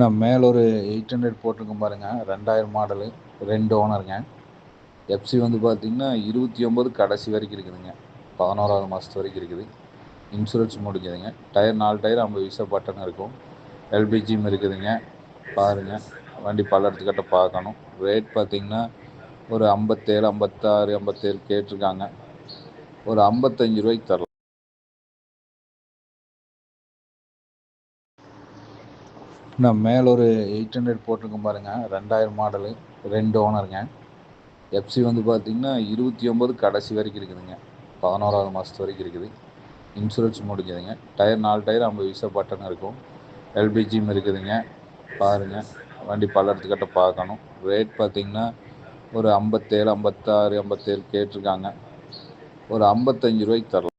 நான் மேலே ஒரு 800 போட்டிருக்கேன் பாருங்க, 2000 மாடலு, 2 ஓனருங்க. எஃப்சி வந்து பார்த்தீங்கன்னா 29 கடைசி வரைக்கும் இருக்குதுங்க. 11வது மாதத்து வரைக்கும் இருக்குது. இன்சூரன்ஸ் முடிஞ்சதுங்க. டயர் 4 டயர் 50 பைசா பட்டன் இருக்கும். எல்பிஜியும் இருக்குதுங்க. பாருங்கள், வண்டி பல்லடத்துக்கிட்ட பார்க்கணும். ரேட் பார்த்தீங்கன்னா ஒரு 57, 56, 57 கேட்டிருக்காங்க. ஒரு 55 ரூபாய்க்கு தரலாம். நான் மேலே ஒரு 800 போட்டிருக்கேன் பாருங்க, 2000 மாடலு, 2 ஓனருங்க. எஃப்சி வந்து பார்த்தீங்கன்னா 29 கடைசி வரைக்கும் இருக்குதுங்க. 11வது மாதத்து வரைக்கும் இருக்குது. இன்சூரன்ஸ் முடிஞ்சதுங்க. டயர் 4 டயர் 50 பைசா பட்டன் இருக்கும். எல்பிஜியும் இருக்குதுங்க. பாருங்கள், வண்டி பல்லடத்துக்கிட்ட பார்க்கணும். ரேட் பார்த்தீங்கன்னா ஒரு 57, 56, 57 கேட்டிருக்காங்க. ஒரு 55 ரூபாய்க்கு தரலாம்.